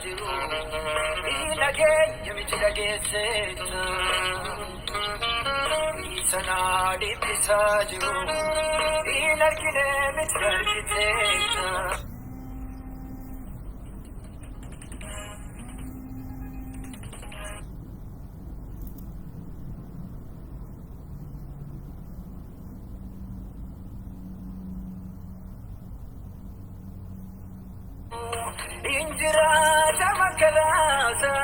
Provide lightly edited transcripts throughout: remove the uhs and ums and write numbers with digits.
jiru inageenya miti dhageesseetta sanaa dhiphisaa jiru in argine miti argiteetta. Injirata makalasa,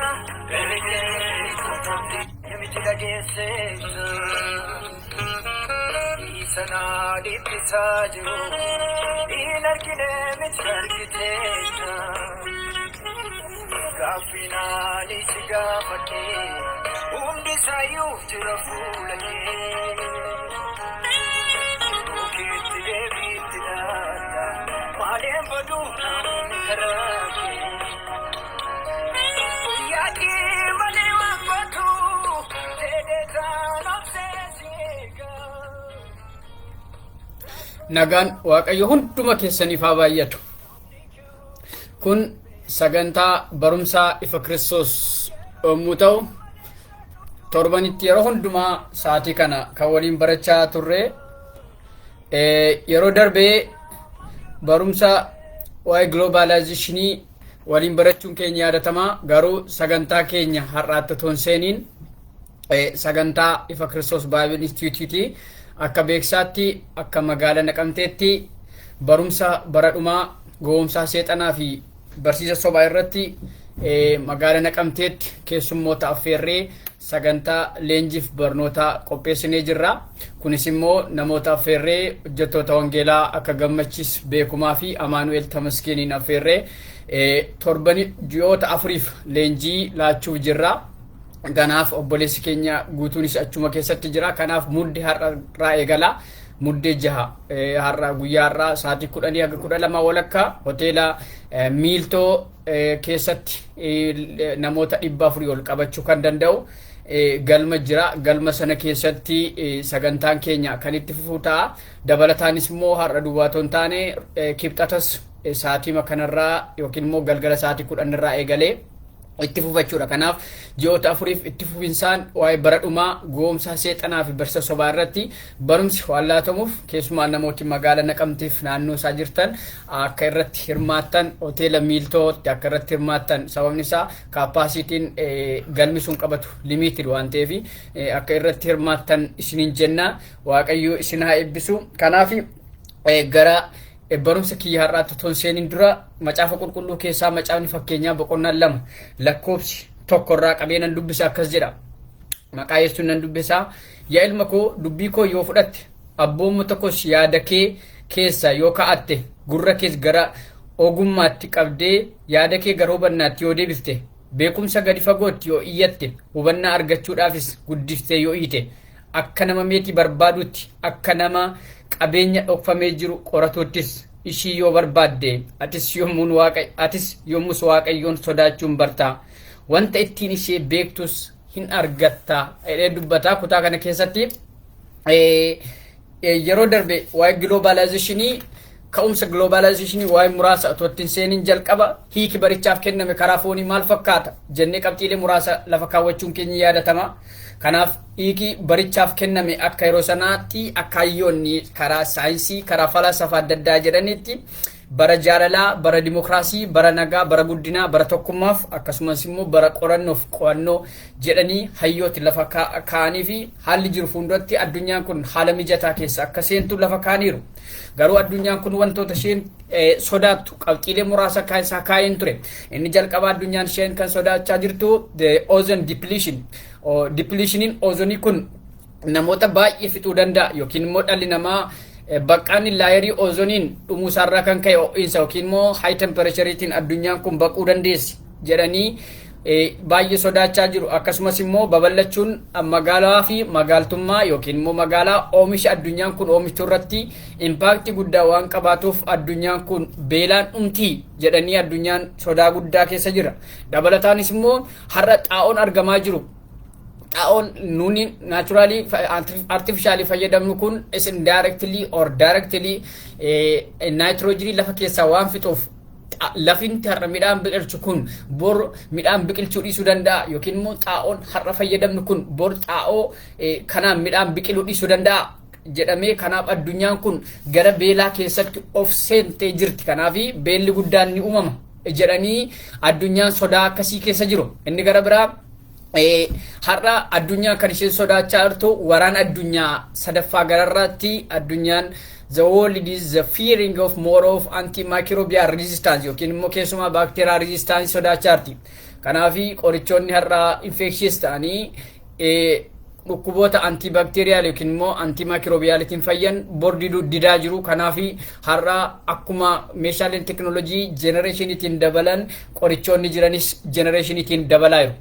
perché mi dagessetta, isana di pisaggio, in archine mi targitetta, gafinali si gafati, disayu tira fulake, ukiti devi tirata, male baduna karake. Nagaan Waaqayyo hunduma keessaniif haa baay'atu. Kun sagantaa barumsaa ifa Kiristoos yommuu ta'u, torbanitti yeroo hundumaa sa'aatii kana kan waliin barachaa turre, yeroo darbee barumsa waa'ee globalizationii waliin barachuun keenya yaadatamaa. Garuu sagantaa keenya har'aatti otoo hin seeniin sagantaa ifa Kiristoos Bible Institute akka beeksaatti akka magaalaa Naqamteetti barumsa bara dhumaa gowwoomsaa seexanaa fi barsiisa sobaa irratti magaalaa Naqamteetti keessummoota affeerree sagantaa leenjiif barnoota qopheessinee jirra. Kunis immoo namoota affeerree hojjettoota wangeelaa akka Gammachiis Beekumaa fi Amaanu'eel Tamaskeeniin affeerree torbani ji'oota afuriif leenjii laachuuf jirra. Kanaaf obboleessi keenya guutuunis achuma keessatti jira. Kanaaf mudde har'aa eegala. Muddee 6 har'a guyyaa har'aa sa'aatii 10 hanga 12 walakkaa hoteela Miiltoo keessatti namoota 400 ol qabachuu kan danda'u galma jira. Galma sana keessatti sagantaan keenya kan itti fufuu ta'a. Dabalataanis immoo har'a duwwaatoo hin taane kibxatas sa'aatii kanarraa yookiin immoo galgala sa'aatii 10 irraa eegalee itti fufachuudha. Kanaaf ji'oota afuriif itti fufinsaan waa'ee bara dhumaa gowwoomsaa seexanaa fi barsiisa sobaa irratti barumsi waan laatamuuf keessumaa namooti magaalaa Naqamteef naannoo isaa jirtan akka irratti hirmaattan hoteela Miiltootti akka irratti hirmaattan. Sababni isaa kaapaasitiin galmi sun qabatu limiited waan ta'eef akka irratti hirmaattan isiniin jenna. Waaqayyo isin haa eebbisu. Kanaaf gara barumsa kiyya har'aatti otoo hin seeniin dura macaafa qulqulluu keessaa macaafni fakkeenyaa boqonnaan 2 lakkoofsi 1 irraa qabee nan dubbisa. Akkas jedha. Maqaa Yesuusiin nan dubbisa. Yaa ilma koo dubbii koo yoo fudhatte abboomma tokkos yaada kee keessa yoo kaa'atte gurra kees gara ogummaatti qabdee yaada kee gara hubannaatti yoo deebifte beekumsa gadi fagootti yoo iyyatte hubannaa argachuudhaafis guddiftee yoo iite akka nama meetii barbaadutti akka nama qabeenya dhokfamee jiru qoratuuttis ishii yoo barbaadde atis yommus Waaqayyoon sodaachuun bartaa wanta ittiin ishee beektus hin argatta jedhee dubbata. Kutaa kana keessatti yeroo darbe waa'ee globalizationii ka'umsa globalizationii waa'ee muraasa otoo ittiin seeniin jalqaba hiiki barichaaf kenname karaa foonii maal fakkaata jennee qabxiilee muraasa lafa kaawwachuun keenya yaadatama. Kanaaf hiiki barichaaf kenname akka yeroo sanaatti akka hayyoonni karaa saayinsii karaa falsafaa adda addaa jedhanitti bara jaalalaa, bara dimokiraasii, bara nagaa, bara guddinaa, bara tokkummaaf akkasumas immoo bara qorannoof qo'annoo jedhanii hayyooti lafa kaa'anii fi haalli jiru fuulduratti addunyaan kun haala mijataa keessa akka seentu lafa kaa'aniiru. Garuu addunyaan kun wantoota isheen sodaattu qabxiilee muraasa keessaa kaa'een ture. Inni jalqaba addunyaan isheen kan sodaachaa jirtu the ozone depletion. Depletionin ozonii kun namoota baay'ee fixuu danda'a yookiin immoo dhalli namaa baqqaan laayerii oozoniin dhumuusarraa kan ka'e ho'iinsa yookiin immoo high temperatureetiin addunyaan kun baquu dandeessi jedhanii baay'ee sodaachaa jiru. Akkasumas immoo babal'achuun magaalaa fi magaaltummaa yookiin immoo magaalaa oomisha addunyaan kun oomishtu irratti impaaktii guddaa waan qabaatuuf addunyaan kun beelaan dhumtii jedhanii addunyaan sodaa guddaa keessa jira. Dabalataanis immoo har'a xaa'oon argamaa jiru. Xaa'oon nuni naturally artificially fayyadamnu kun is indirectly or directly nitrogen lafa keessaa waan fixuuf lafin har'a midhaan biqilchu kun bor midhaan biqilchuu dhiisuu danda'a yookiin immoo xaa'oon har'a fayyadamnu kun bor xaa'oo kanaan midhaan biqiluu dhiisuu danda'a jedhamee kanaaf addunyaan kun gara beelaa keessatti of seentee jirti. Kanaaf beelli guddaan ni uumama jedhanii addunyaan sodaa akkasii keessa jiru. Inni gara biraa har'a addunyaan kan isheen sodaachaa jirtu waraan addunyaa sadaffaa gararraatti addunyaan the world is the fearing of more of antimicrobial resistance yookiin immoo keessumaa bacterial resistance sodaachaa jirti. Kanaaf qorichoonni har'a infectious ta'anii dhukkuboota antibacterial yookiin immoo antimicrobialitiin fayyan bordii didaa jiru. Kanaaf har'a akkuma meeshaaleen teknoolojii generationitiin dabalan qorichoonni jiranis generationitiin dabalaa jiru.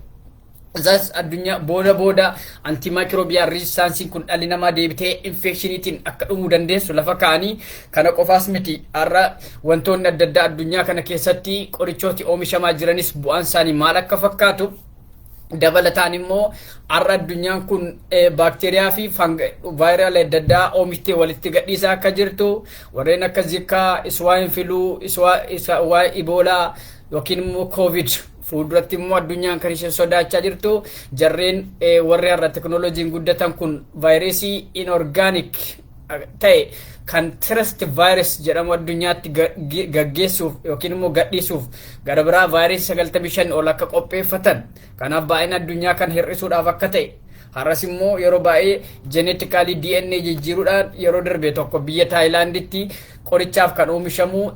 Zas addunyaa booda antimicrobial resistance kun dhalli namaa deebitee infectionitiin akka dhumuu dandeessu lafa kaa'anii kana qofaas miti har'a wantoonni adda addaa addunyaa kana keessatti qorichooti oomishamaa jiranis bu'aan isaanii maal akka fakkaatu dabalataan immoo har'a addunyaan kun baakteeriyaa fi vaayiraal adda addaa oomishtee walitti gadhiisaa akka jirtu warreen akka zikaa, swine flu, iboolaa yookiin immoo covid fuulduratti immoo addunyaan kan isheen sodaachaa jirtu jarreen warri har'a teknooloojiin guddatan kun vaayirasii inorgaanik ta'e kan trust virus jedhamu addunyaatti gaggeessuuf yookiin immoo gadhiisuuf gara biraa vaayirasii 95 ol akka qopheeffatan. Kanaaf baay'ina addunyaa kan hir'isuudhaaf akka ta'e har'as immoo yeroo baay'ee genetically DNA jijjiiruudhaan yeroo darbe tokko biyya Taayilaanditti qorichaaf kan oomishamu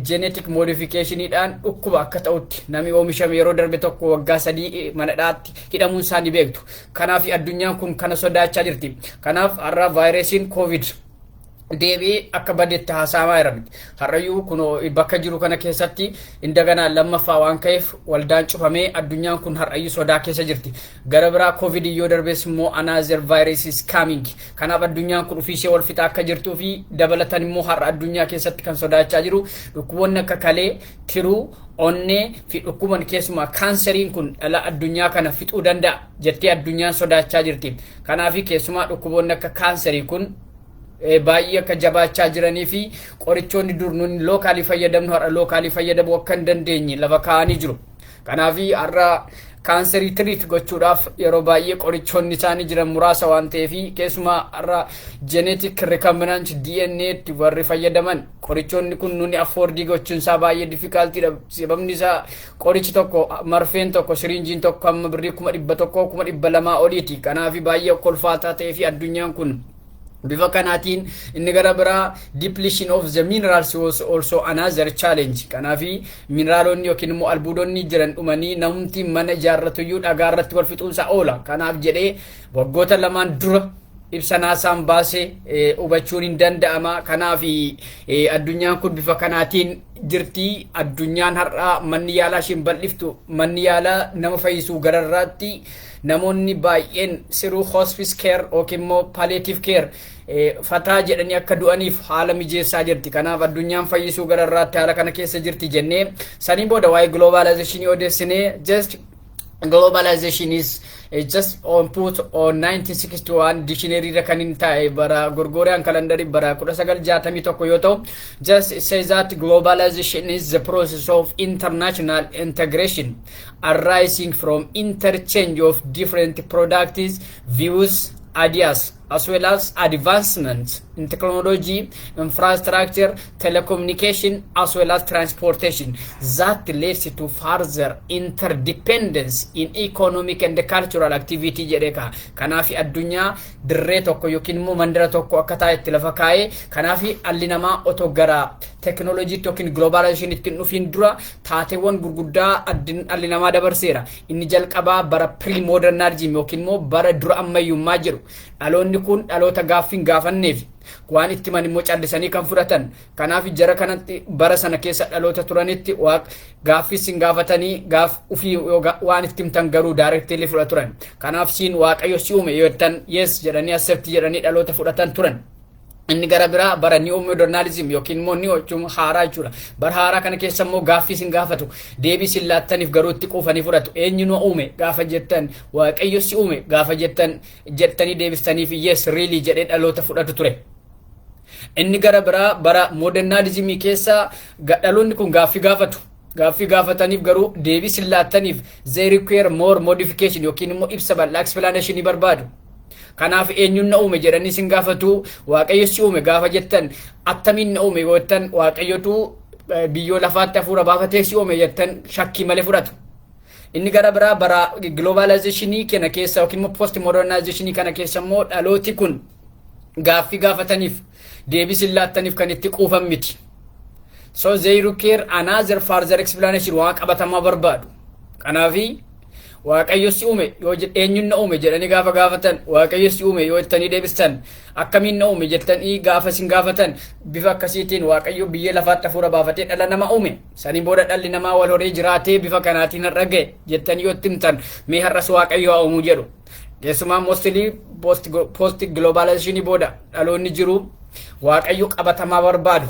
genetic modificationiidhaan dhukkuba akka ta'utti namni oomishame yeroo darbe tokko waggaa 3 manadhaatti hidhamuun isaanii beektu. Kanaaf addunyaan kun kana sodaachaa jirti. Kanaaf har'a vaayirasiin covid deebi'ee akka badeetti haasa'amaa jira. Har'ayyuu kun bakka jiru kana keessatti indagana lammaffaa waan ka'eef waldaan cufamee addunyaan kun har'ayyuu sodaa keessa jirti. Gara biraa covid yoo darbees immoo another virus is coming. Kanaaf addunyaan kun ofiishee wal fixaa akka jirtuu fi dabalatan immoo har'a addunyaa keessatti kan sodaachaa jiru dhukkuboonni akka kalee, tiruu, onnee fi dhukkuban keessumaa kaanseriin kun dhala addunyaa kana fixuu danda'a jettee addunyaan sodaachaa jirti. Kanaaf keessumaa dhukkuboonni akka kaanserii kun baay'ee akka jabaachaa jiranii fi qorichoonni dur nuti lookaalii fayyadamnu har'a lookaalii fayyadamuu akka hin dandeenye lafa kaa'anii jiru. Kanaaf har'a kaanserii tiriit gochuudhaaf yeroo baay'ee qorichoonni isaanii jiran muraasa waan ta'eef keessumaa har'a genetic recombinant DNA tti warri fayyadaman qorichoonni kun nuti affoordii gochuun isaa baay'ee difficultiidha. Sababni isaa qorichi tokko marfeen tokko siriinjiin tokko amma birrii 100 1,200 oliiti. Kanaaf baay'ee kolfaataa ta'ee fi addunyaan kun bifa kanaatiin inni gara biraa depletion of the minerals was also another challenge. Kanaaf mineraalonni yookiin immoo albuudonni jiran dhumanii namni mana ijaarratuyyuu dhagaa irratti wal fixuunsa oola. Kanaaf jedhee waggoota lamaan dura ibsa naasaan baasee hubachuun hin danda'ama. Kanaaf addunyaan kun bifa kanaatiin jirti. Addunyaan har'a manni yaalaa isheen bal'iftu manni yaalaa nama fayyisuu gararraatti namoonni baay'een siruu hospice care yookiin immoo palliative care fataa jedhanii akka du'aniif haala mijeessaa jirti. Kanaaf addunyaan fayyisuu gararraatti haala kana keessa jirti jennee saniin booda waa'ee globalization odeessinee just globalization is just on put on 1961 dictionary rakanin ta'e bara Gregorian calendar bara 1961 yoo ta'u just says that globalization is the process of international integration arising from interchange of different products, views, ideas, as well as advancements in technology, infrastructure, telecommunication, as well as transportation that leads to further interdependence in economic and cultural activity jedheka. Kanaaf addunyaa dirree tokko yookiin immoo mandara tokko akka ta'etti lafa kaa'ee kanaaf alli namaa otoo gara teknooloojiitti yookiin globalizationitti hin dhufin dura taateewwan gurguddaa dhalli namaa dabarseera. Inni jalqabaa bara pre-modernism yookiin immoo bara dura ammayyummaa jedhu. Dhaloonni kun dhaloota gaaffii hin gaafanneef waan itti himan immoo callisanii kan fudhatan. Kanaaf jara kanatti bara sana keessa dhaloota turanitti gaaffii hin gaafatanii gaaf ufii waan itti himtan garuu daareektiilii fudhatu turan. Kanaaf siin waaqayyo si uume yoo jettan yes jedhanii accept jedhanii dhaloota fudhatan turan. Inni gara biraa bara new modernism yookiin immoo new jechuun haaraa jechuudha. Bara haaraa kana keessa immoo gaaffii hin gaafatu. Deebii hin laattaniif garuu itti quufanii fudhatu. Eenyu nu uume gaafa jettan waaqayyo si uume gaafa jettanii deebistaniif yes really jedhee dhaloota fudhatu ture. Inni gara biraa bara modernism keessa dhaloonni kun gaaffii gaafatu. Gaaffii gaafataniif garuu deebii hin laattaniif they require more modification yookiin immoo ibsa bal'aa explanation ni barbaadu. Kanaaf eenyuun na uume jedhanii sin gaafatu waaqayyo si uume gaafa jettan attamiin na uume yoo jettan waaqayyotu biyyoo lafaatti hafuura baafatee si uume jettan shakkii malee fudhatu. Inni gara biraa bara globalizationii kana keessa yookiin immoo post modernizationii kana keessa immoo dhalooti kun gaaffii gaafataniif deebii hin laattaniif kan itti quufan miti. So they require another further explanation waan qabatamaa barbaadu. Kanaafi waaqayyo si uume yoo eenyuun na uume jedhanii gaafa gaafatan waaqayyo si uume yoo jettanii deebistan akkamiin na uume jettanii gaafa sin gaafatan bifa akkasiitiin waaqayyo biyya lafaatti hafuura baafatee dhala nama uume sanii booda dhalli namaa wal horee jiraatee bifa kanaatiin har'a ga'e jettanii yoo timtan mee har'as waaqayyo haa uumuu jedhu. Keessumaa mostly post globalizationii booda dhaloonni jiru waaqayyo qabatamaa barbaadu.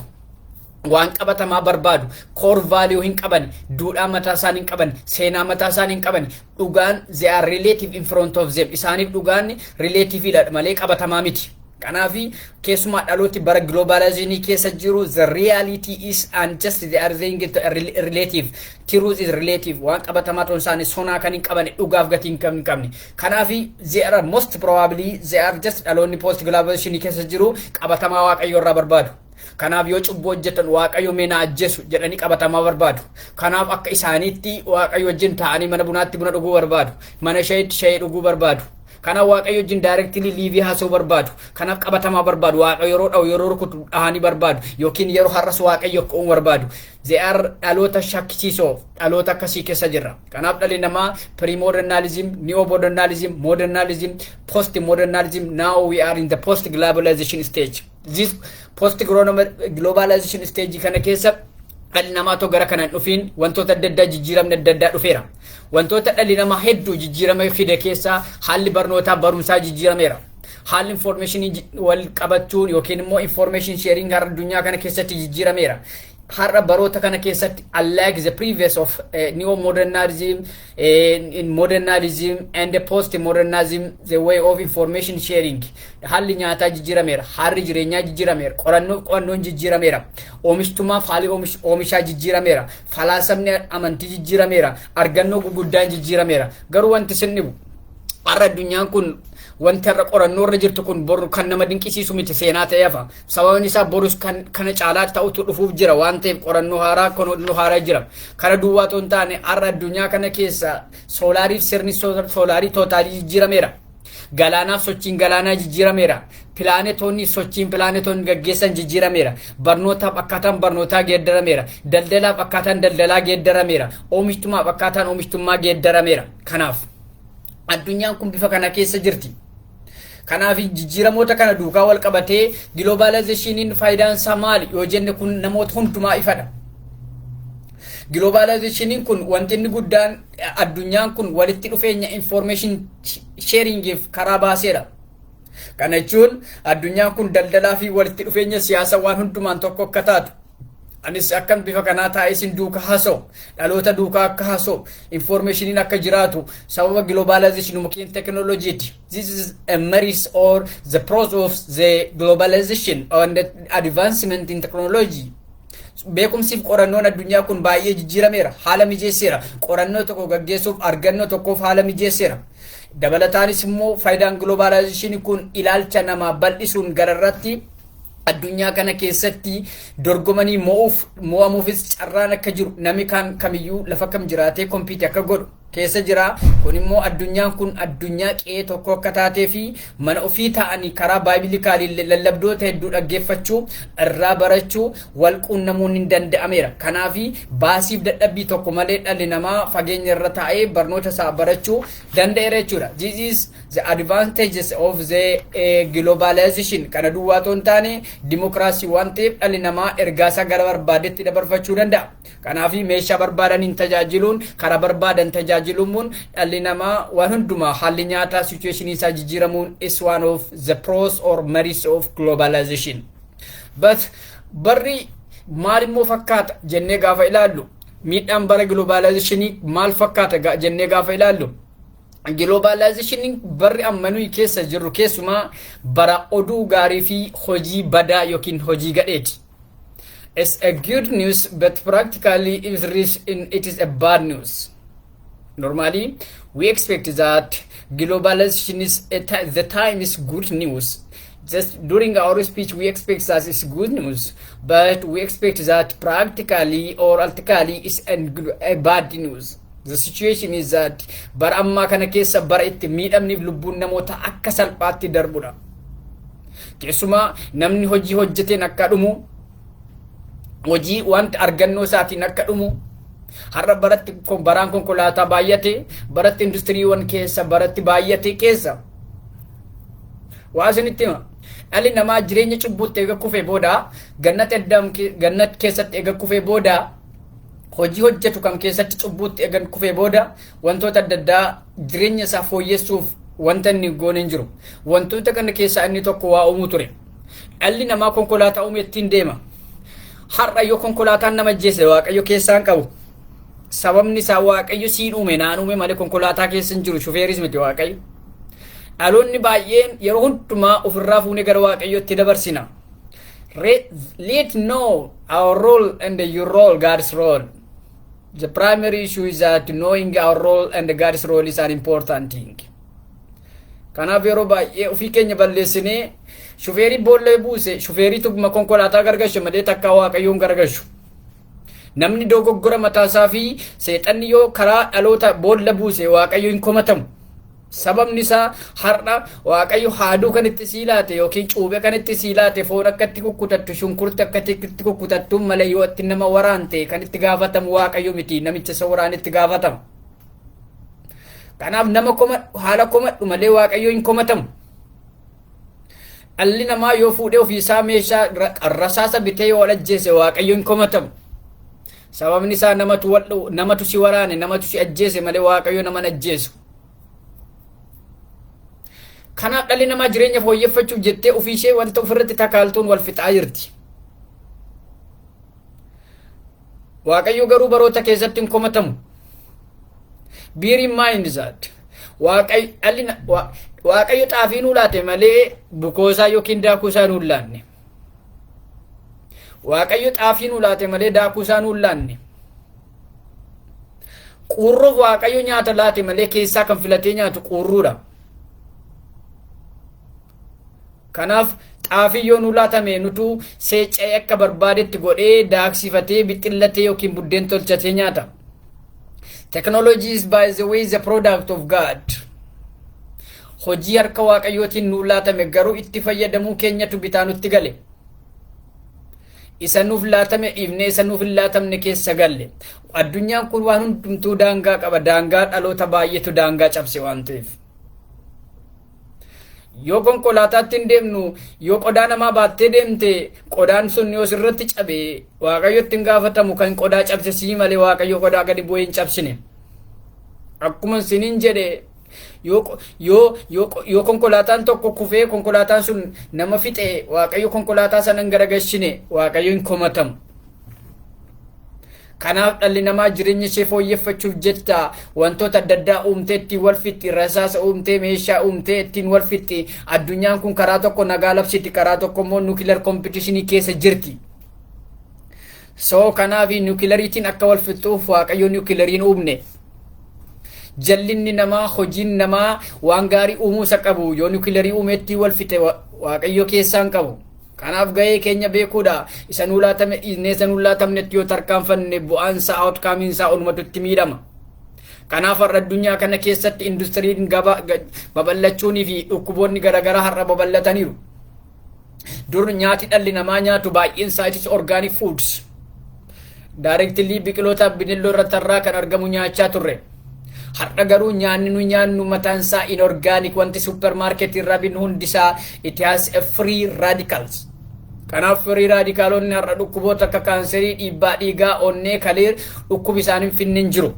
Waan qabatamaa barbaadu core value hin qaban duudhaa mataa isaan hin qaban seenaa mataa isaan hin qaban dhugaan they are relative in front of them isaaniif dhugaan relative dha malee qabatamaa miti. Kanaaf keessumaa dhalooti bara globalizationii keessa jiru the reality is unjust they are saying it relative truth is relative waan qabatamaa ta'uu isaanii sonaa kan hin qaban dhugaaf gatii hin qabne. Kanaaf they are most probably they are just dhaloonni post globalizationii keessa jiru qabatamaa waaqayyo irraa barbaadu. Kanaaf yoo cubbuu hojjetan waaqayyo meena ajjeesu jedhanii qabatamaa barbaadu. Kanaaf akka isaaniitti waaqayyo wajjin ta'anii mana bunaatti buna dhuguu barbaadu. Mana shayiitti shayii dhuguu barbaadu. Kanaaf waaqayyo wajjin directly liivii haasa'uu barbaadu. Kanaaf qabatamaa barbaadu. Waaqayyo yeroo dha'u yeroo rukutu dhahanii barbaadu. Yookiin yeroo har'as waaqayyo qo'uu barbaadu. They are dhaloota shakkisiisoo dhaloota akkasii keessa jirra. Kanaaf dhalli namaa pre-modernism, neo-modernism, modernism, post-modernism. Now we are in the post-globalization stage. This post-globalization stage kana keessa dhalli namaa to gara kanaan dhufiin wantoota adda addaa jijjiiramni adda addaa dhufeera. Wantoota dhalli namaa hedduu jijjiirama fide keessa haalli barnootaa barumsaa jijjiirameera. Haalli information wal qabachuun yookiin immoo information sharing har'a addunyaa kana keessatti jijjiirameera. Har'a baroota kana keessatti unlike the previous of neo-modernism, modernism and the post-modernism, the way of information sharing. Haalli nyaataa jijjiirameera, haalli jireenyaa jijjiirameera, qorannoon jijjiirameera, oomishtummaaf haalli oomishaa jijjiirameera, falaasamni amantii jijjiirameera, argannoo guguddaan jijjiirameera. Garuu wanti sin dhibu har'a addunyaan kun wanti har'a qorannoo irra jirtu kun boru kan nama dinqisiisu miti seenaa ta'eefa. Sababni isaa borus kana caalaa ta'utu dhufuuf jira waan ta'eef qorannoo haaraa jira. Kana duwwaa otoo hin taane har'a addunyaa kana keessa soolaariif sirni soolaarii tootaalii jijjiirameera. Galaanaaf sochiin galaanaa jijjiirameera. Pilaanetoonni sochiin pilaanetoonni gaggeessan jijjiirameera. Barnootaaf akkaataan barnootaa geeddarameera. Daldalaaf akkaataan daldalaa geeddarameera. Oomishtummaaf akkaataan oomishtummaa geeddarameera. Kanaaf addunyaan kun bifa kana keessa jirti. Kanaaf jijjiiramoota kana duukaa wal qabatee globalizationiin faayidaan isaa maali yoo jenne kun namoota hundumaa ifadha. Globalizationiin kun wanti inni guddaan addunyaan kun walitti dhufeenya information sharingiif karaa baaseera. Kana jechuun addunyaan kun daldalaa fi walitti dhufeenya siyaasa waan hundumaan tokko akka taatu. Anis akkan bifa kanaa taa'ee sin duuka haasa'u dhaloota duukaa akka haasa'u informationiin akka jiraatu sababa globalization mukiin technology. This is a merit or the process of the globalization and the advancement in technology. Beekumsiif qorannoon addunyaa kun baay'ee jijjiirameera, haala mijeesseera. Qorannoo tokko gaggeessuuf argannoo tokkoof haala mijeesseera. Dabalataanis immoo faayidaan globalization kun ilaalcha namaa bal'isuun gararratti addunyaa kana keessatti dorgomanii mo'amuufis carraan akka jiru namni kamiyyuu lafa kam jiraatee kompiitii akka godhu keessa jira. Kun immoo addunyaan kun addunyaa qe'ee tokko akka taatee fi mana ofii ta'anii karaa baayibilikaalii lallabdoota hedduu dhaggeeffachuu irraa barachuu wal quunnamuun hin danda'ameera. Kanaaf baasiif dadhabbii tokko malee dhalli namaa fageenya irra taa'ee barnoota isaa barachuu danda'eera jechuudha. This is the advantages of the globalization. Kana duwwaa otoo hin taane dimokiraasii waan ta'eef dhalli namaa ergaa isaa gara barbaadetti dabarfachuu danda'a. Kanaaf meeshaa barbaadaniin tajaajiluun karaa barbaadan tajaajiluun dhalli namaa waan hundumaa haalli nyaataa situationii isaa jijjiiramuun is one of the pros or merits of globalization. But barri maal immoo fakkaata jennee gaafa ilaallu miidhaan bara globalizationii maal fakkaata jennee gaafa ilaallu globalization barri amma nuyi keessa jirru keessumaa bara oduu gaarii fi hojii badaa yookiin hojii gadheeti. It's a good news, but practically it is a bad news. Normally, we expect that globalization is the time is good news. Just during our speech, we expect that it's good news, but we expect that practically or practically is a bad news. The situation is that bara amma kana keessa bara itti miidhamniif lubbuun namoota akka salphaatti darbudha. Keessumaa namni hojii hojjeteen akka dhumu hojii wanta argannoo isaatiin akka dhumu har'a baratti baraan konkolaataa baay'ate baratti industiriiwwan keessa baratti baay'ate keessa waa isinitti hima dhalli namaa jireenya cubbuutti eega kufee booda gannat keessatti eega kufee booda hojii hojjetu kan keessatti cubbuutti eega kufee booda wantoota adda addaa jireenya isaa fooyyessuuf wanta inni goone hin jiru. Wantoota kana keessaa inni tokko waa uumuu ture. Dhalli namaa konkolaataa uumee ittiin deema. Har'a yoo konkolaataan nama ajjeese Waaqayyo keessaan qabu. Sababni isaa Waaqayyo siin uume naan uume malee konkolaataa keessa hin jiru shufeeris miti Waaqayyo. Dhaloonni baay'een yeroo hundumaa ofirraa fuunee gara Waaqayyootti dabarsina. Let know our role and your role, God's role. The primary issue is that knowing our role and God's role is an important thing. Kanaaf yeroo baay'ee ofii keenya balleessinee shufeerii boolla buuse shufeerii tugma konkolaataa gargashu malee takka Waaqayyoon gargashu. Namni dogoggora mataasaa fi seexanni yoo karaa dhaloota boolla buuse Waaqayyo hin komatamu. Sababni isaa har'a Waaqayyo haaduu kan itti siilaate yookiin cuubee kan itti siilaate foon akka itti kukkutattu shunkurti akka itti kukkutattu malee yoo itti nama waraante kan itti gaafatamu Waaqayyo miti namicha isa waraan itti gaafatama. Kanaaf nama haala komadhu malee Waaqayyo hin komatamu. Dhalli namaa yoo fuudhee ofiisaa meeshaa rasaasa bitee yoo ajjeese Waaqayyo hin komatamu. Sababni isaa namatu si waraane namatu si ajjeese malee Waaqayyo nama ajjeesu. Kanaaf dhalli namaa jireenya fooyyeffachuuf jettee ofiishee wanta ofirratti takaaltuun wal fixaa jirti. Waaqayyo garuu baroota keessatti hin komatamu. Bear in mind that Waaqayyo xaafii nuu laate malee bukoosaa yookiin daakuusaa nuu laanne. Waaqayyo xaafii nuu laate malee daakuusaa nuu laanne. Quurruuf Waaqayyo nyaata laate malee keessaa kan filatee nyaatu quurruudha. Kanaaf xaafii yoo nuu laatame nutu seeca'ee akka barbaadetti godhee daaksifatee bixxillatee yookiin buddeen tolchatee nyaata. Technology is by the way the product of God. Hojii harka Waaqayyootiin nuu laatame garuu itti fayyadamuu keenyatu bitaa nutti gale. Isa nuuf laatame dhiifnee isa nuuf hin laatamne keessa galle. Addunyaan kun waan hundumtuu daangaa qaba. Daangaa dhaloota baay'eetu daangaa cabse waan ta'eef. Yoo konkolaataatti hin deemnu yoo qodaa namaa baattee deemte qodaan sun yoo sirratti cabe Waaqayyotti hin gaafatamu kan qodaa cabse sii malee Waaqayyo qodaa gadi bu'ee hin cabsine. Akkuma isiniin jedhe yoo konkolaataan tokko kufee konkolaataan sun nama fixe Waaqayyo konkolaataa sana hin garagalchine Waaqayyo hin komatamu. Kanaaf dhalli namaa jireenya ishee fooyyeffachuuf jecha wantoota adda addaa uumtee ittiin wal fixxi rasaasa uumtee meeshaa uumtee ittiin wal fixxi. Addunyaan kun karaa tokko nagaa labsiti karaa tokko immoo nuukilar kompitiishinii keessa jirti. So kanaaf nuukilariitiin akka wal fixxuuf Waaqayyo nuukilariin uumne. Jallinni namaa hojiin namaa waan gaarii uumuu isa qabu yoo nuukilarii uumeetti wal fixe Waaqayyo keessaan qabu. Kanaaf gahee keenya beekuudha. Isa nuu laatame dhiisnee isa nuu laatamnetti yoo tarkaanfanne bu'aan isaa outcome isaa olumatutti miidhama. Kanaaf har'a addunyaa kana keessatti industiriin babal'achuunii fi dhukkuboonni garaagaraa har'a babal'ataniiru. Dur nyaati dhalli namaa nyaatu baay'een isaa itis organic foods. Directly biqiloota bineeldota irratti kan argamu nyaachaa turre. Har'a garuu nyaanni nu nyaannu mataan isaa inorganic wanti supermarket irraa binnu hundisaa it has a free radicals. Kanaaf free radicalonni har'a dhukkuboota akka kaanserii, dhiibbaa dhiigaa, onnee, kalee dhukkubi isaanii finnin jiru.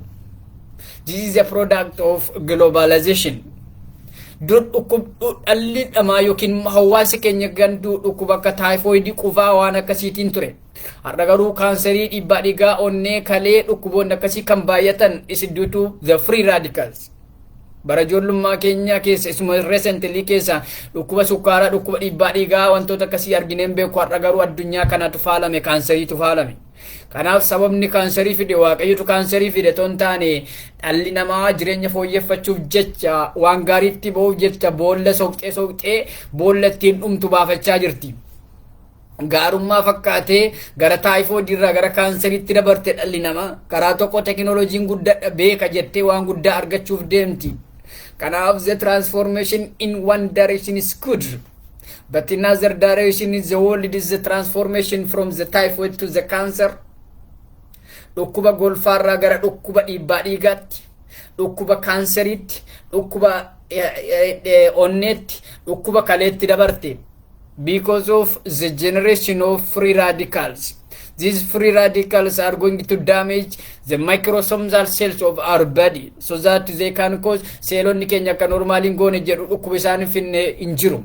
This is a product of globalization. Dur dhalli namaa yookiin hawaasi keenya ganduu dhukkuba akka taayifoidii, qufaa waan akkasiitiin ture. Har'a garuu kaanserii, dhiibbaa dhiigaa, onnee, kalee dhukkuboonni akkasii kan baay'atan is due to the free radicals. Bara ijoollummaa keenya keessa isuma recently keessa dhukkuba sukkaaraa, dhukkuba dhiibbaa dhiigaa wantoota akkasii argineen beeku. Har'a garuu addunyaa kanatu faalame, kaanseriitu faalame. Kanaaf sababni kaanserii fide waaqayyotu kaanserii fide ton taane dhalli namaa jireenya fooyyeffachuuf jecha waan gaariitti ba'uuf jecha boolla soqxee boolla ittiin dhumtu baafachaa jirti. Gaarummaa fakkaatee gara taayifoodii irraa gara kaanseriitti dabarte dhalli namaa karaa tokko tekinooloojiin guddaa beeka jettee waan guddaa argachuuf deemti. Kanaaf the transformation in one direction is good. But in another direction is the world is the transformation from the typhoid to the cancer. Dhukkuba golfaarraa gara dhukkuba dhiibbaa dhiigaatti, dhukkuba kaanseriitti, dhukkuba onneetti, dhukkuba kaleetti dabarte. Because of the generation of free radicals. These free radicals are going to damage the microsomal cells of our body so that they can cause seelonni keenya akka normaaliin goone jedhu dhukkuba isaanii finne hin jiru.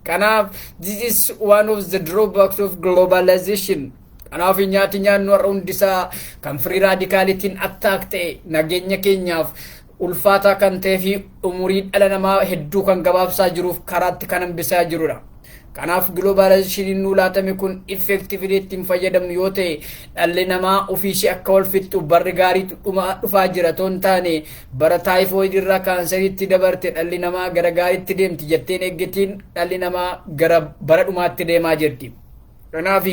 Kanaaf this is one of the drawbacks of globalization. Kanaaf nyaati nyaannu har'a hundisaa kan free radicalitiin attack ta'e nageenya keenyaaf ulfaataa kan ta'ee fi umurii dhala namaa hedduu kan gabaabsaa jiruuf karaatti kan hambisaa jirudha. Kanaaf globalization nu laatame kun effectively ittiin fayyadamnu yoo ta'e dhalli namaa ofiishii akka wal fixxu barri gaarii dhufaa jira ton taane bara taayifoid irraa kaanseriitti dabarte dhalli namaa gara gaariitti deemti jetteen eeggatiin dhalli namaa gara bara dhumaatti deemaa jirti. Kanaaf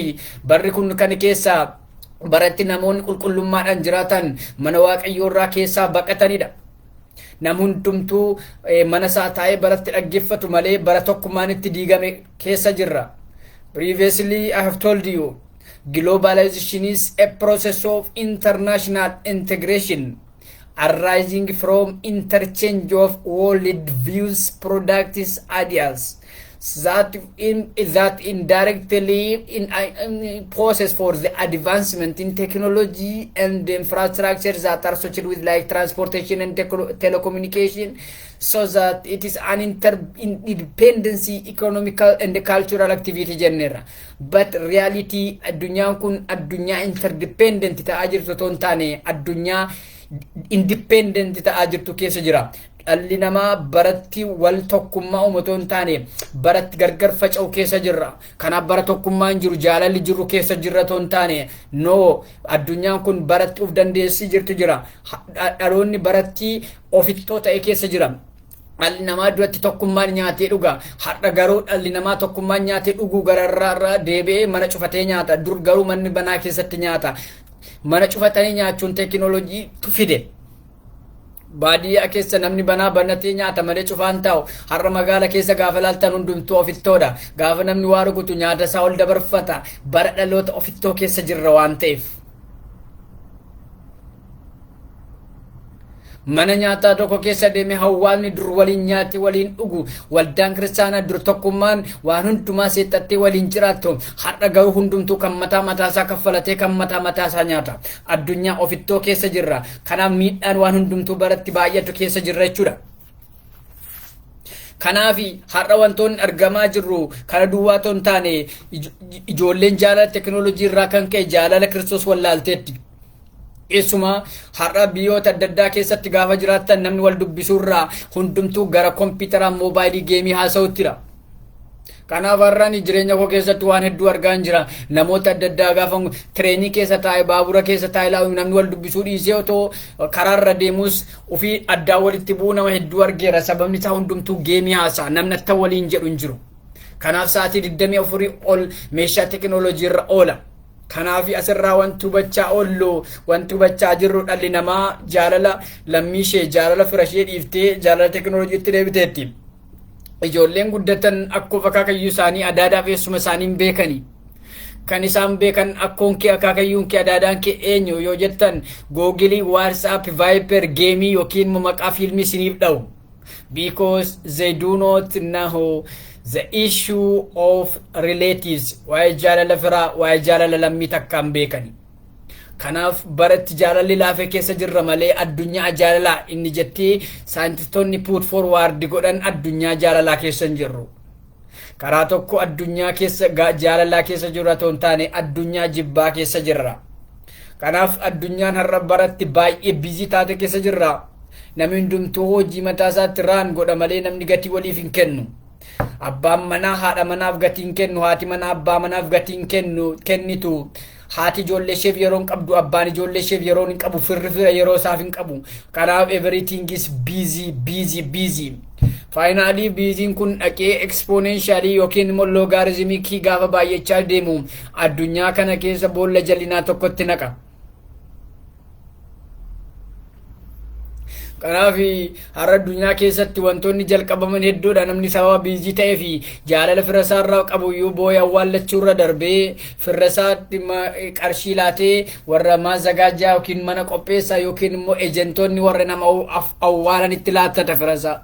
barri kun kan keessaa baratti namoonni qulqullummaadhaan jiraatan mana waaqayyoo irraa keessaa baqatanidha. Nam hundumtuu mana isaa taa'ee baratti dhaggeeffatu malee bara tokkummaan itti diigame keessa jirra. Previously I have told you globalization is a process of international integration arising from interchange of world views, products, ideas that indirectly in process for the advancement in technology and infrastructures that are associated with like transportation and telecommunication, so that it is an independency economical and cultural activity general. But reality addunyaan kun addunyaa interdependent ta'aa jirtu ton taane addunyaa independent ta'aa jirtu keessa jira. Dhalli namaa baratti wal tokkummaa uumatoon taane baratti gargar faca'u keessa jirra. Kanaaf bara tokkummaa hin jiru, jaalalli jiru keessa jirra ton taane no addunyaan kun baratti uf dandeessii jirtu jira. Dhaloonni baratti ofittoo ta'e keessa jira. Dhalli namaa duratti tokkummaan nyaatee dhuga. Har'a garuu dhalli namaa tokkummaan nyaatee dhuguu gararraa deebi'ee mana cufatee nyaata. Dur garuu manni banaa keessatti nyaata. Mana cufatanii nyaachuun tekinooloojii fide. Baadiyyaa keessa namni banaa banatee nyaata malee cufaan taa'u. Har'a magaala keessa gaafa laaltan hundumtuu ofittoodha. Gaafa namni waa rukutu nyaata isaa ol dabarfata. Bara dhaloota ofittoo keessa jirra waan ta'eef. Mana nyaataa tokko keessa deeme hawaasni dur waliin nyaati waliin dhugu. Waldaan kiristaanaa dur tokkummaan waan hundumaa seexattee waliin jiraattu. Har'a garuu hundumtuu kan mataa mataasaa kaffalatee kan mataa mataasaa nyaata. Addunyaa ofittoo keessa jirra. Kanaaf miidhaan waan hundumtuu baratti baay'atu keessa jirra jechuudha. Kanaafi har'a wantoonni argamaa jirru kana duwwaa ton taane ijoolleen jaalala tekinooloojii irraa kan ka'e jaalala Kiristoos wallaalteetti. Isuma har'a biyyoota adda addaa keessatti gaafa jiraattan namni wal dubbisuurraa hundumtuu gara kompiitara moobaayilii geemii haasa'uttira. Kanaaf har'aan jireenya koo keessatti waan hedduu argaa jira. Namoota adda addaa gaafa tireenii keessa taa'e baabura keessa taa'e laawu namni wal dubbisuu dhiisee otoo karaarra deemus ofii addaa walitti bu'uu nama hedduu argeera. Sababni isaa hundumtuu geemii haasa'a namni akka waliin jedhu hin jiru. Kanaaf sa'aatii 24 ol meeshaa tekinooloojii irra oola. Kanaaf asirraa wanti hubachaa oollu wanti hubachaa jirru dhalli namaa jaalala lammii ishee jaalala fira ishee dhiiftee jaalala teknooloojiitti deebiteetti. Ijoolleen guddatan akkuma akaakayyuu isaanii adaadaaf eessuma isaanii hin beekani. Kan isaan beekan akkoon kee akaakayyuun kee adaadaan kee eenyu yoo jettan googilii WhatsApp Viber geemii yookiin maqaa fiilmii isiniif dha'u. Because they do not know the issue of relatives waa'ee jaalala firaa waa'ee jaalala lammii takkaan beekani. Kanaaf baratti jaalalli laafee keessa jirra malee addunyaa jaalalaa inni jettee saayintistoonni put forward godhan addunyaa jaalalaa keessa hin jirru. Karaa tokko addunyaa keessa jaalalaa keessa jirra ta'uun taane addunyaa jibbaa keessa jirra. Kanaaf addunyaan har'a baratti baay'ee bizii taate keessa jirra. Namni hundumtuu hojii mataa isaatti raan godha malee namni gatii waliif hin kennu. Abbaan manaa haadha manaaf gatii hin kennu, haati manaa abbaa manaaf gatii hin kennitu. Haati ijoollee isheef yeroo hin qabdu, abbaan ijoollee isheef yeroo hin qabu, firri fira yeroo isaaf hin qabu. Kanaaf everything is busy. Finally biziin kun dhaqee exponentially yookiin immoo logaritmikii gaafa baay'achaa deemu addunyaa kana keessa boolla jallinaa tokkotti naqa. Kanaaf har'a addunyaa keessatti wantoonni jalqabaman hedduudha. Namni sababa biizii ta'ee fi jaalala fira isaa irraa qabu iyyuu booya awwaallachuu irra darbee fira isaatti qarshii laatee warra maazagaajaa yookiin mana qopheessaa yookiin immoo ejentoonni warra nama awwaalanitti laattata fira isaa.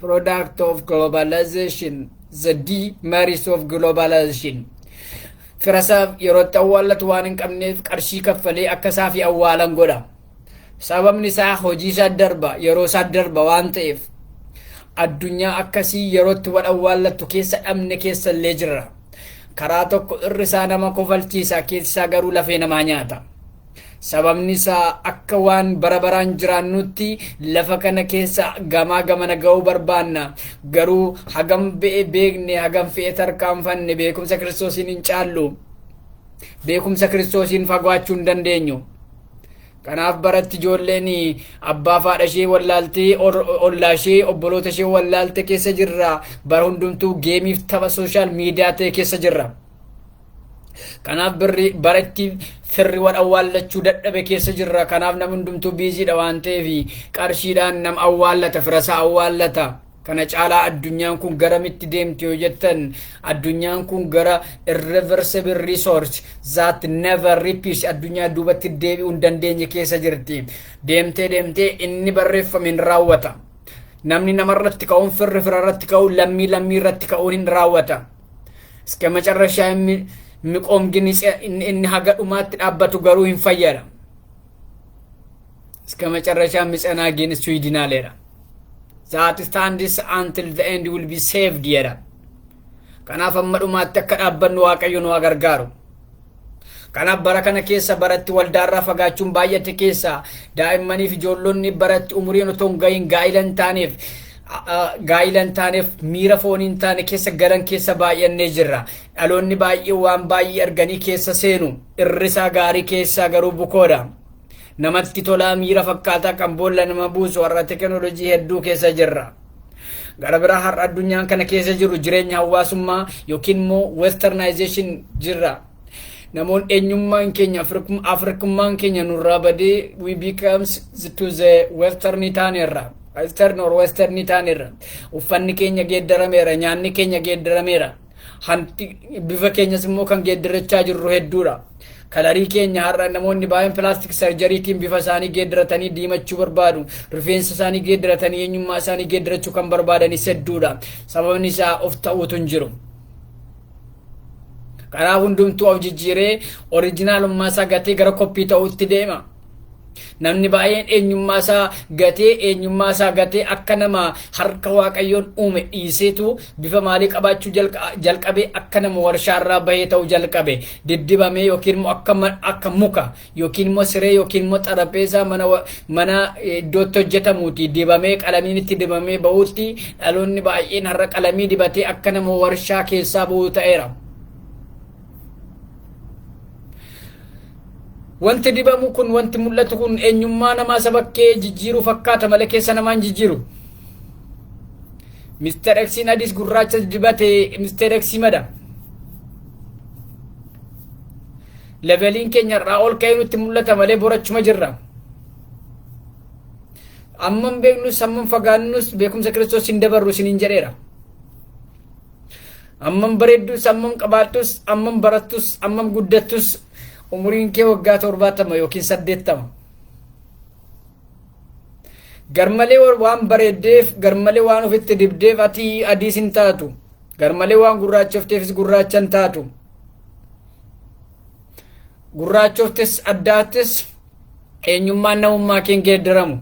Product of globalization, the demerits of globalization. Fira isaa yeroo itti awwaallatu waan hin qabneef qarshii kaffalee akka isaa fi awwaalan godha. Sababni isaa hojii isaa darba yeroo isaa darba waan ta'eef addunyaa akkasii yerootti wal awwaallattu keessa dhabne keessa illee jirra. Karaa tokko irri isaa nama kofalchiisa, keessi isaa garuu lafee namaa nyaata. Sababni isaa akka waan bara baraan jiraannutti lafa kana keessa gamaa gamana ga'uu barbaanna. Garuu hagam beekne hagam fe'ee tarkaanfanne beekumsa Kiristoosiin hin caallu. Beekumsa Kiristoosiin fagaachuu hin dandeenyu. Kanaaf baratti ijoolleen abbaa faadha ishee wallaaltee ollaa ishee obboloota ishee wallaalte keessa jirra. Bara hundumtuu geemiif tapha sooshaal miidiyaa ta'e keessa jirra. Kanaaf baratti firri wal awwaallachuu dadhabe keessa jirra. Kanaaf namni hundumtuu biiziidha waan ta'eef qarshiidhaan nama awwaallata, firasaa awwaallata. Kana caalaa addunyaan kun garamitti deemti yoo jettan addunyaan kun gara irreversible resource that never repeats addunya duubatti deebi'uu hin dandeenye keessa jirti. Deemtee inni barreeffame hin raawwata. Namni namarratti ka'uun firri firarratti ka'uun lammii irratti ka'uun hin raawwata. Iska macarrashaa miqoomgin inni haga dhumaatti dhaabbatu garuu hin fayyada. Iska macarrashaa mitsanaa gin Swidinaaleedha. That stands until the end will be saved jedha. Kanaaf amma dhumaatti akka dhaabbannu Waaqayyo nu gargaaru. Kanaaf bara kana keessa baratti waldaarraa fagaachuun baay'ate keessa daa'immaniif ijoollonni baratti umuriin otoo hin gahin gaa'ilan taaneef miira fooniin taane keessa galan keessa baay'annee jirra. Dhaloonni baay'ee waan baay'ee arganii keessa seenu irrisaa gaarii keessaa garuu bukoodha. Namatti tolaa miira fakkaataa kan boolla nama buusu warra teknoolojii hedduu keessa jirra. Gara biraa har'a addunyaan kana keessa jiru jireenya hawaasummaa yookiin immoo westernization jirra. Namoonni eenyummaan keenya Afrikummaan keenya nurraa badee we becomes to the western taanerra. Western or western taanerra. Uffanni keenya geeddarameera, nyaanni keenya geeddarameera. Hanti bifa keenyas immoo kan geeddarachaa jirru hedduudha. Kalarii keenya har'a namoonni baay'een plastic surgerytiin bifa isaanii geeddaratanii diimachuu barbaadu. Rifeensa isaanii geeddaratanii eenyummaa isaanii geeddarachuu kan barbaadanis hedduudha. Sababni isaa of ta'uutu hin jiru. Kanaaf hundumtuu of jijjiiree oriijinaalummaa isaa gatee gara koppii ta'uutti deema. Namni baay'een eenyummaa isaa gatee akka nama harka Waaqayyoon uume dhiiseetu bifa maalii qabaachuu jalqabe akka nama warshaarraa bahee ta'uu jalqabe. Diddibamee yookiin immoo akka muka yookiin immoo siree yookiin immoo xarapheessaa mana iddootti hojjetamuuti dibamee qalamiin itti dibamee bahuutti dhaloonni baay'een har'a qalamii dibatee akka nama warshaa keessaa bahuu ta'eera. Wanti dibamu kun wanti mul'atu kun eenyummaa namaa sabakkee jijjiiruu fakkaata malee keessa namaan jijjiiru. Mr. X adis gurraacha dibate Mr. X mada. leveliin keenya irraa ol ka'ee nutti mul'ata malee borachuma jirra. Amman beeknus amman fagaannus beekumsa Kiristoos hin dabarru isiniin jedheera. Amman bareeddus amman qabaattus amman barattus amman guddattus umuriin kee waggaa 70 yookiin 80. Garmalee waan bareeddeef garmalee waan ofitti dibdeef ati adiis hin taatu. Garmalee waan gurraachofteefis gurraacha hin taatu. Gurraachoftes addaattis eenyummaan namummaa kee hin geeddaramu.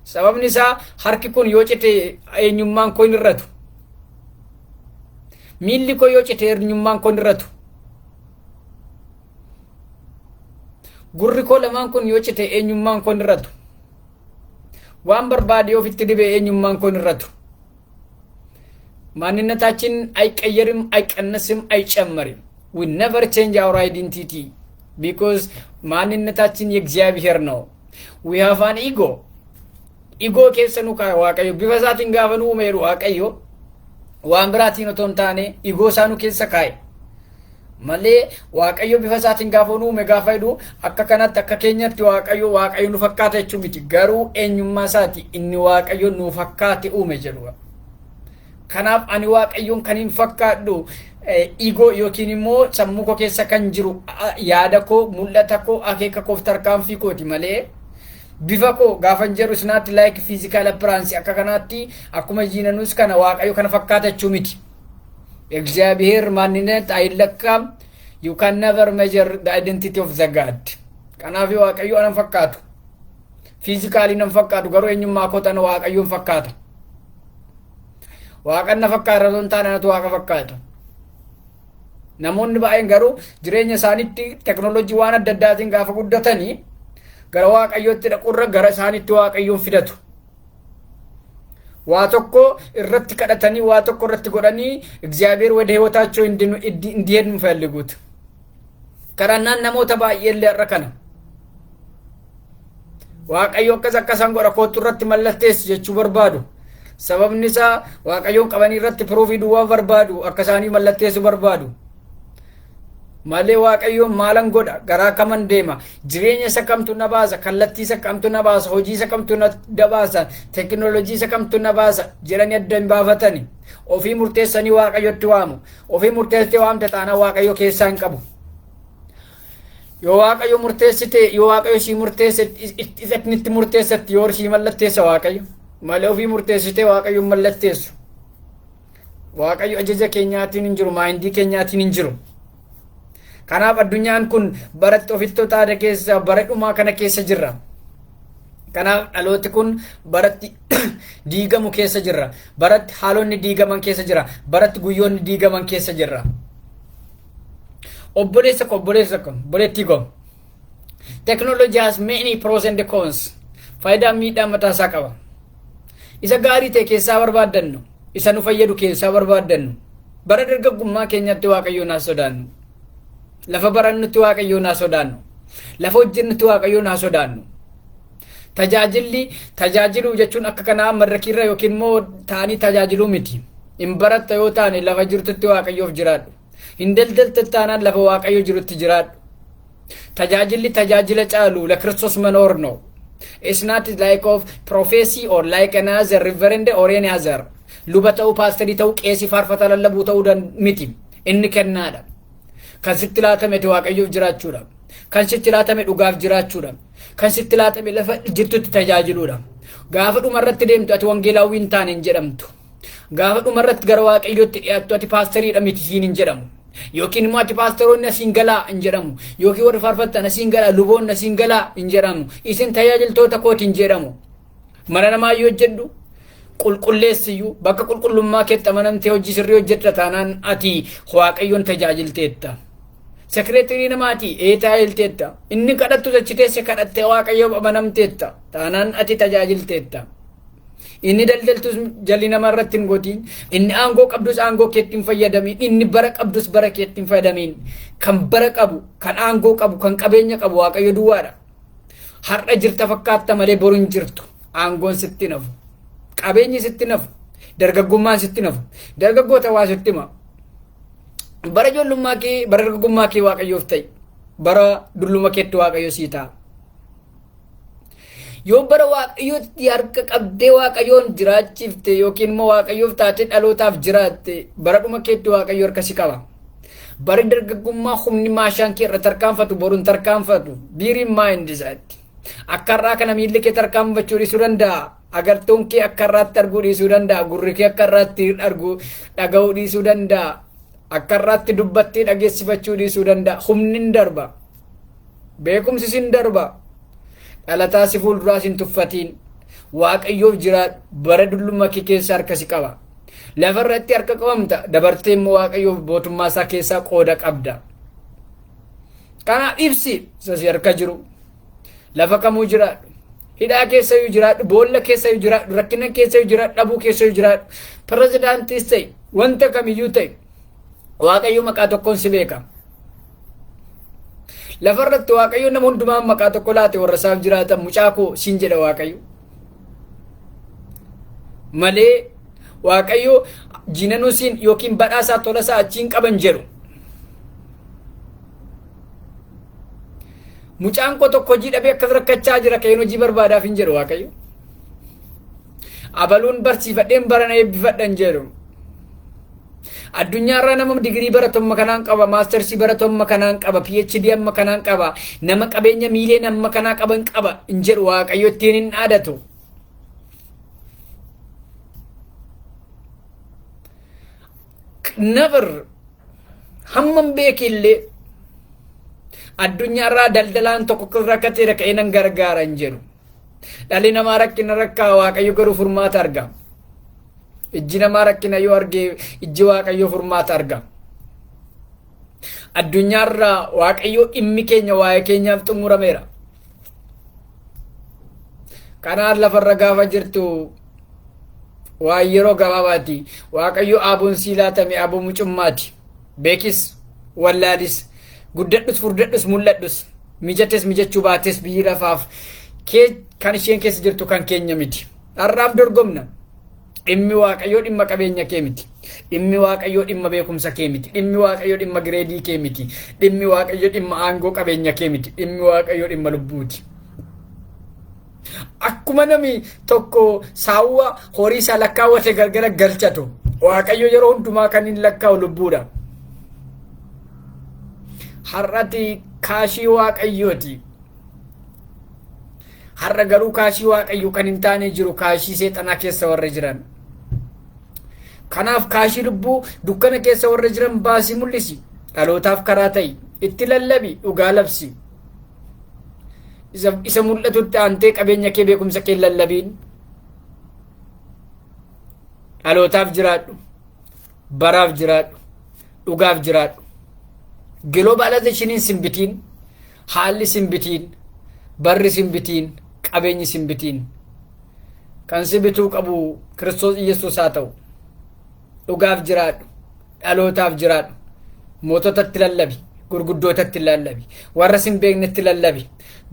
Sababni isaa harki kun yoo cite eenyummaan koo hin irratu. Miilli koo yoo cite eenyummaan koo hin irratu. Gurri koo lamaan kun yoo cite eenyummaan koo hin irratu. Waan barbaade ofitti dibe eenyummaan koo hin irratu. ማንነታችን አይቀየርም አይቀነስም አይጨመርም. We never change our identity because ማንነታችን የእግዚአብሔር ነው. We have an ego. Ego keessanu ka waaqayyo bifa isaatiin gaafa nu uumeeru waaqayyo waan biraatiin otoo hin taane ego isaa nu keessa kaa'e malee waaqayyo bifa isaatiin gaafa nu uume gaafa jedhu akka kanatti akka keenyatti waaqayyo nu fakkaata jechuu miti. Garuu eenyummaa isaati inni waaqayyo nu fakkaate uume jedhu. Kanaaf ani waaqayyoon kan hin fakkaadhu ego yookiin immoo sammuu koo keessa kan jiru yaada koo mul'ata koo akeeka koo tarkaanfii kooti malee bifa koo gaafa jedhu isnaatti like physical appearance akka kanaatti akkuma jiinanus kana waaqayyo kana fakkaata jechuu miti. እግዚአብሔር ማንነት አይለካም. You can never measure the identity of the God. Kanaaf waaqayyo anan fakkaatu physically nan fakkaatu garuu eenyummaa koo tan waaqayyoon fakkaata. Waaqan na fakkaata osoo hin taane anatu waaqa fakkaata. Namoonni baay'een garuu jireenya isaaniitti teknoolojii waan adda addaatiin gaafa guddatanii gara waaqayyootti dhaquurra gara isaaniitti waaqayyoon fidatu. Waa tokko irratti kadhatanii waa tokko irratti godhanii እግዚአብሔር ወደ ህይወታቸው እንዲሄድ የሚፈልጉት ከራናን namoota baay'ee illee irra kana. Waaqayyo akkasan godha kootu irratti mallatteessi jechuu barbaadu. Sababni isaa waaqayyoon qabanii irratti proofii duwwaa barbaadu akka isaanii mallatteessu barbaadu. Malee waaqayyoon maalan godha garaa kaman deema jireenya isa kamtu na baasa kallattii isa kamtu na baasa hojii isa kamtu na baasa teknoolojii isa kamtu na baasa jedhanii adda hin baafatani. Ofii murteessanii waaqayyotti waamu. Ofii murteessitee waamte taana waaqayyo keessaa hin qabu. Yoo waaqayyo murteessite yoo waaqayyo sii murteesse isatti murteessatti yoo sii mallatteessa waaqayyo. Malee ofii murteessitee waaqayyo mallatteessu. Waaqayyo ajaja keenyaatiin hin jiru maayindii keenyaatiin hin jiru. Kanaaf addunyaan kun baratti ofitti taate keessa bara dhumaa kana keessa jirra. Kanaaf dhalooti kun baratti diigamu keessa jirra. Baratti haalonni diigaman keessa jira. Baratti guyyoonni diigaman keessa jirra. Obboleessa boleetti go. Technology has many pros and cons. Faayidaa miidhaa mataa isaa qaba. Isa gaarii ta'e keessaa barbaaddannu. Isa nu fayyadu keessaa barbaaddannu. Bara dargaggummaa keenyatti waaqayyoon haa sodaannu. Lafa barannutti waaqayyoon haa sodaannu. Lafa hojjennutti waaqayyoon haa sodaannu. Tajaajiluu jechuun akka kanaa madrakirra yookiin immoo taanii tajaajiluu miti. Hin baratta yoo taane lafa jirtutti waaqayyoof jiraadhu. Hin daldalta taanaan lafa waaqayyo jirutti jiraadhu. Tajaajilli tajaajila caalu la Kiristoos manoor no. It's not like of prophecy or like another reverend or any other. Luba ta'uu paasterii ta'uu qeesii faarfata lallabuu ta'uu miti. Inni kennaadha. Kan sitti laatame waaqayyoof jiraachuudha. Kan sitti laatame dhugaaf jiraachuudha. Kan sitti laatame lafa jirtutti tajaajiluudha. Gaafa dhumarratti deemtu ati wangeelaawwii hin taane hin jedhamtu. Gaafa dhumarratti gara waaqayyootti dhiyaattu ati paasteriidha miti siin hin jedhamu. Yookiin immoo ati paasteroonni asiin galaa hin jedhamu. Yookiin warri faarfattan asiin galaa luboonni asiin galaa hin jedhamu. Isin tajaajiltoota kooti hin jedhamu. Mana namaa yoo jedhu qulqulleessiyyuu bakka qulqullummaa keetti amanamtee hojii sirrii hojjetta taanaan ati waaqayyoon tajaajilteetta. Sekreetarii namaati tajaajilteetta. Inni kadhattu jechiteesse kadhattee waaqayyoof amanamteetta. Taanaan ati tajaajilteetta. Inni daldaltus jalli nama irratti hin godhin. Inni aangoo qabdus aangoo keetti hin fayyadamin. Inni bara qabdus bara keetti hin fayyadamin. Kan bara qabu, kan aangoo qabu, kan qabeenya qabu waaqayyo duwwaadha. Har'a jirta fakkaatta malee boru hin jirtu. Aangoon sitti nafu. Qabeenyi sitti nafu. Dargaggummaan sitti nafu. Dargaggoota waa sitti hima. bara ijoollummaa kee bara dargaggummaa kee waaqayyoof ta'i bara dulluma keetti waaqayyo sii ta'a. Yoo bara waaqayyootti harka qabdee waaqayyoon jiraachifte yookiin immoo waaqayyoof taatee dhalootaaf jiraatte bara dhuma keetti waaqayyo harka si qaba. Bara dargaggummaa humni maashaan kee irra tarkaanfatu boruun tarkaanfatu biiriin maayindi isaatti. Akka irraa kana miilli kee tarkaanfachuu dhiisuu danda'a. Agartuun kee akka irraatti arguu dhiisuu danda'a. Gurri kee akka irraatti dhaga'uu dhiisuu danda'a. Akka irraatti dubbattee dhageessifachuu dhiisuu danda'a. Humni hin darba. Beekumsi sin darba. Dhalataa si fuulduraa sin tuffatiin. Waaqayyoof jiraadhu bara dullummaa kee keessa harka si qaba. Lafa irratti harka qabamta dabartee immoo waaqayyoof mootummaa isaa keessaa qooda qabda. Kanaaf ibsi sasi harka jiru. Lafa kamuu jiraadhu. Hidhaa keessayyuu jiraadhu. Boolla keessayyuu jiraadhu. Rakkina keessayyuu jiraadhu. Dhabuu keessayyuu jiraadhu. Pirezidaantiis ta'e wanta kamiyyuu ta'e waaqayyo maqaa tokkoon si beeka. Lafa irratti waaqayyo nama hundumaa maqaa tokko laate warra isaaf jiraatan mucaa koo siin jedha waaqayyo. Malee waaqayyo jinanuu siin yookiin badhaasaa tola isaa achiin qaban jedhu. Mucaan koo tokko hojii dhabee akkas rakkachaa jira ka'een hojii barbaadaaf hin jedhu waaqayyo. Abaluun barsiifadheen barana eebbifadhan jedhu. Addunyaarraa nama digirii baratu amma kanaan qaba, maastersii baratu amma kanaan qaba, PhD amma kanaan qaba, nama qabeenya miiliyoon amma kanaa qaban qaba hin jedhu waaqayyo ittiin hin dhaadatu. Never hammam beekillee addunyaarraa daldalaan tokko rakkatee ka'ee nan gargaara hin jedhu. Dhalli namaa rakkina rakkaa waaqayyo garuu furmaata argama. Ijji namaa rakkina yoo arge ijji waaqayyo furmaata argama. Addunyaarraa waaqayyo dhimmi keenya waa'ee keenyaaf xumurameera. Kanaan lafarra gaafa jirtu waa yeroo gabaabaati. Waaqayyo aaboon sii laatame aaboo mucummaati. Beekis wallaalis guddadhus furdadhus mul'adhus mijates mijachuu baates biyyi lafaaf kan isheen keessa jirtu kan keenya miti. Har'aaf dorgomna. Dhimmi waaqayyoo dhimma qabeenya kee miti. Dhimmi waaqayyoo dhimma beekumsa kee miti. Dhimmi waaqayyoo dhimma gireedii kee miti. Dhimmi waaqayyoo dhimma aangoo qabeenya kee miti. Dhimmi waaqayyoo dhimma lubbuuti. Akkuma namni tokko saawwa horii isaa lakkaawwate galgala galchatu waaqayyo yeroo hundumaa kan hin lakkaa'u lubbuudha. Har'ati kaashii waaqayyooti. Har'a garuu kaashii waaqayyo kan hin taane jiru kaashii seexanaa keessa warra jiran. Kanaaf kaashii lubbuu dukkana keessa warra jiran baasii mul'isi. Dhalootaaf karaa ta'i. Itti lallabi dhugaa labsi. Isa mul'atutti aantee qabeenya kee beekumsa kee lallabiin. Dhalootaaf jiraadhu. Baraaf jiraadhu. Dhugaaf jiraadhu. Globalizationiin simbitiin. Haalli simbitiin. Barri simbitiin. Qabeenyi simbitiin. Kan simbituu qabu Kiristoos Iyesuus haa ta'u. Dhugaaf jiraadhu. Dhalootaaf jiraadhu. Moototatti lallabi. Gurguddootatti lallabi. Warra simbeeknetti lallabi.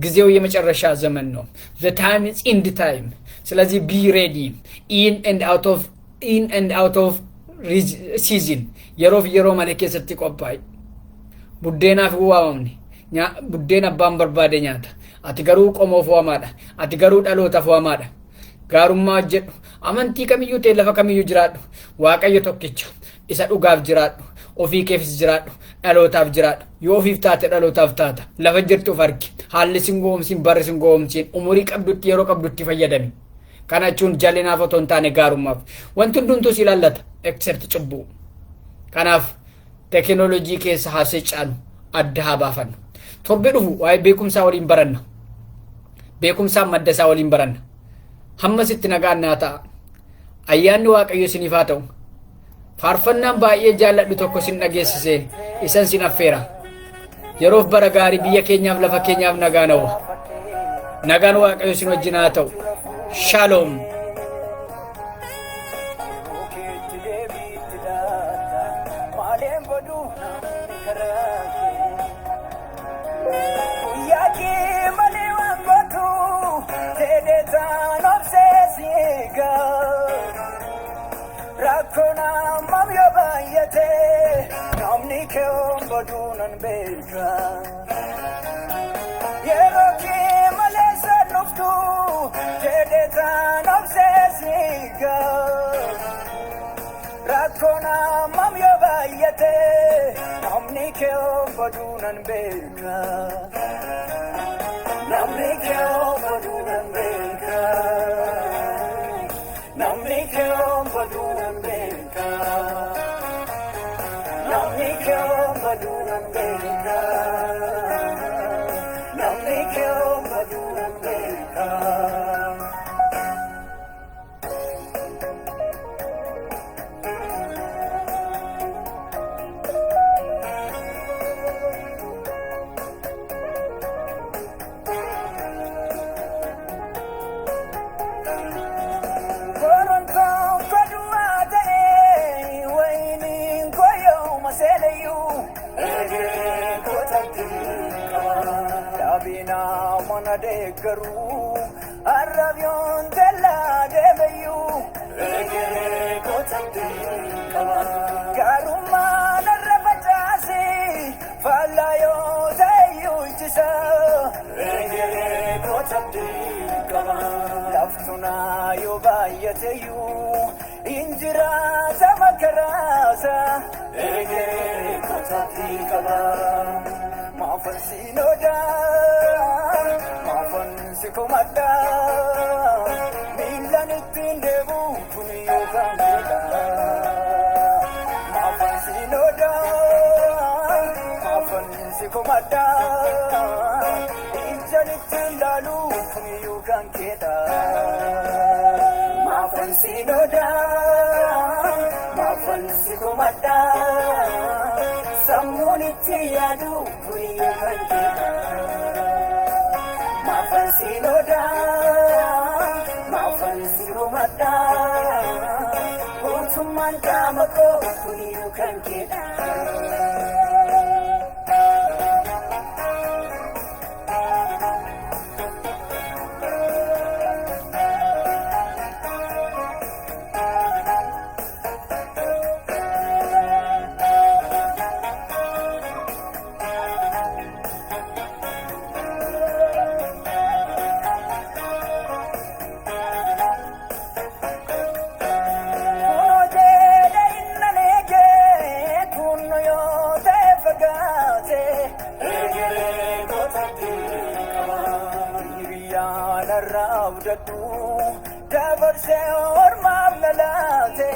ጊዜው የመጨረሻ ዘመን ነው. The time is in the time. ስለዚህ be ready in and out of season. yeroof yeroo malee keessatti qophaa'e. Buddeenaaf waamamne. Buddeen abbaan barbaade nyaata. Ati garuu qomoof waamaadha. Ati garuu dhalootaaf waamaadha. Gaarummaa jedhu amantii kamiyyuu ta'e lafa kamiyyuu jiraadhu. Waaqayyo tokkicha. Isa dhugaaf jiraadhu. Ofii keefis jiraadhu. Dhalootaaf jiraadhu. Yoo ofiif taate dhalootaaf taata. Lafa jirtuuf argi. Haalli sin goomsiin barri sin goomsiin umurii qabdutti yeroo qabdutti fayyadami. Kana jechuun jal'inaaf otoo hin taane gaarummaaf. Wanti hundumtuu si ilaallata. Except cubbuu. Kanaaf teekinooloojii keessa haasee caanu adda haa baafannu. Torbe dhufu waa'ee beekumsaa waliin baranna. Beekumsaa madda isaa waliin baranna. Hamma sitti nagaan naa ta'a. Ayyaanni waaqayyo isiniif haa ta'u. Faarfannaan baay'ee jaalladhu tokko sin dhageessisee isan sin affeera. Yeroof bara gaarii biyya keenyaaf lafa keenyaaf nagaan hawwa. Nagaan waaqayyo sin wajjin haa ta'u. Shalom. Rakona mam yo bayate namni baduunan beeka yeroo kee malee sannuftu jedheetaan obseesiga rakkoon hammam yoo baay'ate namni kee baduunan beeka namni kee baduunan beeka namni kee baduunan beeka namni kee baduunan beeka namni kee baduunan beeka mana deeggaru arrabyoon tellaa deemeyyuu egeree kootatti qaba gaarummaan arra facaase faallaa yoo ta'eyyuu ittisa egeree kootatti qaba laftunaa yoo baay'ateyyuu injiraata makaraasa egeree kootatti qaba maafan siinoodhaa maafan sikomadha miilan ittiin deemu kun yookaan beeka maafan siinoodhaa maafan sikomadha ijaan ittiin laalu kun yookaan keedha maafan siinoodhaa maafan sikomadha sammuun itti yaadu kun yookaan keedha maafan siinoodhaa maafan sikomadha mootummaan qaama koo kun yookaan keedha. dabarsee ormaaf lalaate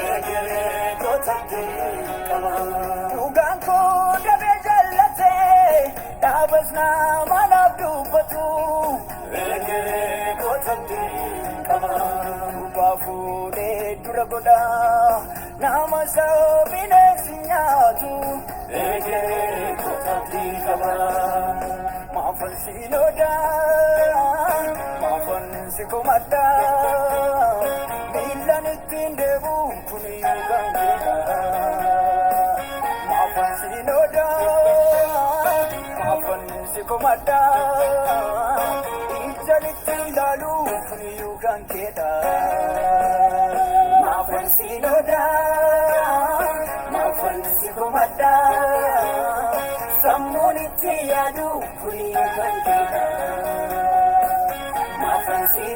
egeree kootatti qaba dhugaan koo dabee jallate dhaabas namaaf dubbatu egeree kootatti qaba gubbaa fuudhee dura godha nama isaa bineensi nyaatu egeree kootatti qaba maafan siinoodhaa maafan sikomadha miilan ittiin deemu kun yookaan beeka maafan siinoodhaa maafan sikomadha ijaan ittiin laalu kun yookaan keedha maafan siinoodhaa maafan sikomadha sammuun itti yaadu kun yookaan keedha maafan siinoodhaa